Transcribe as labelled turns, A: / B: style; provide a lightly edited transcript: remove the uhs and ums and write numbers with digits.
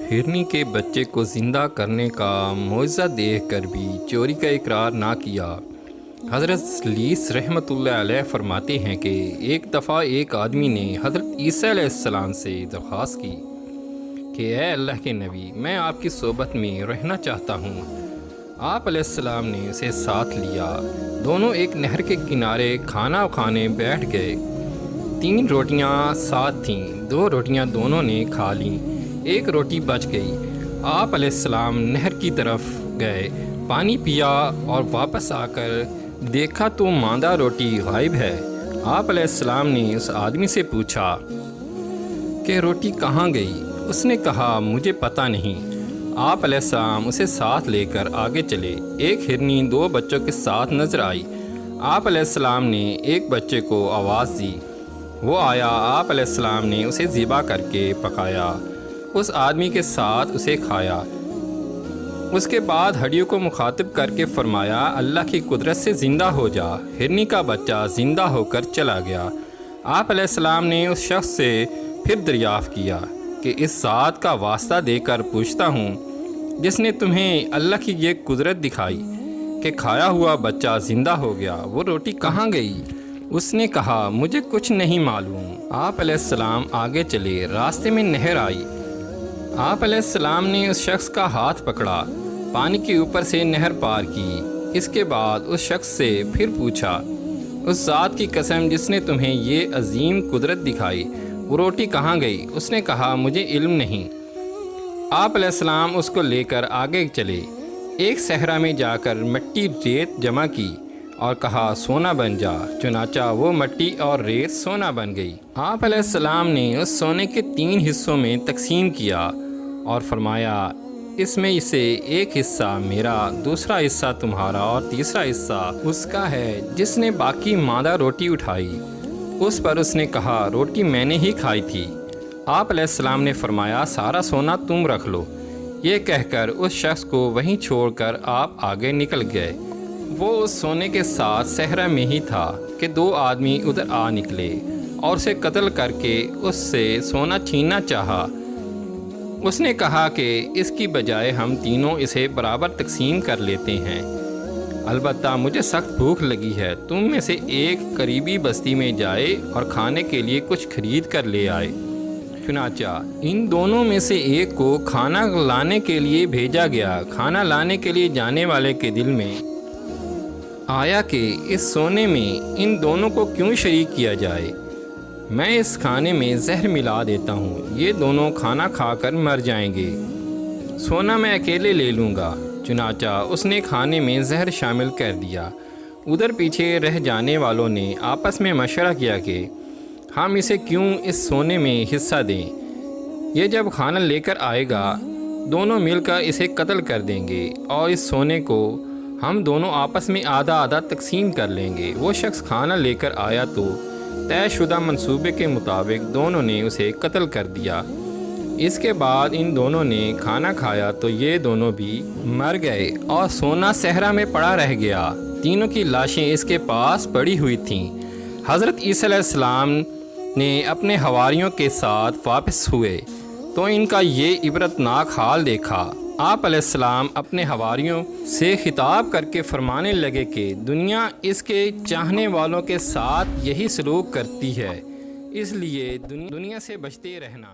A: ہرنی کے بچے کو زندہ کرنے کا معجزہ دیکھ کر بھی چوری کا اقرار نہ کیا۔ حضرت سلیس رحمۃ اللہ علیہ فرماتے ہیں کہ ایک دفعہ ایک آدمی نے حضرت عیسیٰ علیہ السلام سے درخواست کی کہ اے اللہ کے نبی، میں آپ کی صحبت میں رہنا چاہتا ہوں۔ آپ علیہ السلام نے اسے ساتھ لیا۔ دونوں ایک نہر کے کنارے کھانا کھانے بیٹھ گئے۔ 3 روٹیاں ساتھ تھیں، 2 روٹیاں دونوں نے کھا لیں، 1 روٹی بچ گئی۔ آپ علیہ السلام نہر کی طرف گئے، پانی پیا اور واپس آ کر دیکھا تو ماندہ روٹی غائب ہے۔ آپ علیہ السلام نے اس آدمی سے پوچھا کہ روٹی کہاں گئی؟ اس نے کہا مجھے پتہ نہیں۔ آپ علیہ السلام اسے ساتھ لے کر آگے چلے۔ ایک ہرنی 2 بچوں کے ساتھ نظر آئی۔ آپ علیہ السلام نے ایک بچے کو آواز دی، وہ آیا۔ آپ علیہ السلام نے اسے ذبح کر کے پکایا، اس آدمی کے ساتھ اسے کھایا۔ اس کے بعد ہڈیوں کو مخاطب کر کے فرمایا اللہ کی قدرت سے زندہ ہو جا۔ ہرنی کا بچہ زندہ ہو کر چلا گیا۔ آپ علیہ السلام نے اس شخص سے پھر دریافت کیا کہ اس ذات کا واسطہ دے کر پوچھتا ہوں جس نے تمہیں اللہ کی یہ قدرت دکھائی کہ کھایا ہوا بچہ زندہ ہو گیا، وہ روٹی کہاں گئی؟ اس نے کہا مجھے کچھ نہیں معلوم۔ آپ علیہ السلام آگے چلے، راستے میں نہر آئی۔ آپ علیہ السلام نے اس شخص کا ہاتھ پکڑا، پانی کے اوپر سے نہر پار کی۔ اس کے بعد اس شخص سے پھر پوچھا اس ذات کی قسم جس نے تمہیں یہ عظیم قدرت دکھائی، وہ روٹی کہاں گئی؟ اس نے کہا مجھے علم نہیں۔ آپ علیہ السلام اس کو لے کر آگے چلے، ایک صحرا میں جا کر مٹی ریت جمع کی اور کہا سونا بن جا، چنانچہ وہ مٹی اور ریت سونا بن گئی۔ آپ علیہ السلام نے اس سونے کے 3 حصوں میں تقسیم کیا اور فرمایا اس میں سے ایک حصہ میرا، دوسرا حصہ تمہارا اور تیسرا حصہ اس کا ہے جس نے باقی ماندہ روٹی اٹھائی۔ اس پر اس نے کہا روٹی میں نے ہی کھائی تھی۔ آپ علیہ السلام نے فرمایا سارا سونا تم رکھ لو۔ یہ کہہ کر اس شخص کو وہیں چھوڑ کر آپ آگے نکل گئے۔ وہ اس سونے کے ساتھ صحرا میں ہی تھا کہ 2 آدمی ادھر آ نکلے اور اسے قتل کر کے اس سے سونا چھیننا چاہا۔ اس نے کہا کہ اس کی بجائے ہم تینوں اسے برابر تقسیم کر لیتے ہیں، البتہ مجھے سخت بھوک لگی ہے، تم میں سے ایک قریبی بستی میں جائے اور کھانے کے لیے کچھ خرید کر لے آئے۔ چنانچہ ان دونوں میں سے ایک کو کھانا لانے کے لیے بھیجا گیا۔ کھانا لانے کے لیے جانے والے کے دل میں آیا کہ اس سونے میں ان دونوں کو کیوں شریک کیا جائے، میں اس کھانے میں زہر ملا دیتا ہوں، یہ دونوں کھانا کھا کر مر جائیں گے، سونا میں اکیلے لے لوں گا۔ چنانچہ اس نے کھانے میں زہر شامل کر دیا۔ ادھر پیچھے رہ جانے والوں نے آپس میں مشورہ کیا کہ ہم اسے کیوں اس سونے میں حصہ دیں، یہ جب کھانا لے کر آئے گا دونوں مل کر اسے قتل کر دیں گے اور اس سونے کو ہم دونوں آپس میں آدھا آدھا تقسیم کر لیں گے۔ وہ شخص کھانا لے کر آیا تو طے شدہ منصوبے کے مطابق دونوں نے اسے قتل کر دیا۔ اس کے بعد ان دونوں نے کھانا کھایا تو یہ دونوں بھی مر گئے اور سونا صحرا میں پڑا رہ گیا۔ تینوں کی لاشیں اس کے پاس پڑی ہوئی تھیں۔ حضرت عیسیٰ علیہ السلام نے اپنے حواریوں کے ساتھ واپس ہوئے تو ان کا یہ عبرتناک حال دیکھا۔ آپ علیہ السلام اپنے حواریوں سے خطاب کر کے فرمانے لگے کہ دنیا اس کے چاہنے والوں کے ساتھ یہی سلوک کرتی ہے، اس لیے دنیا سے بچتے رہنا۔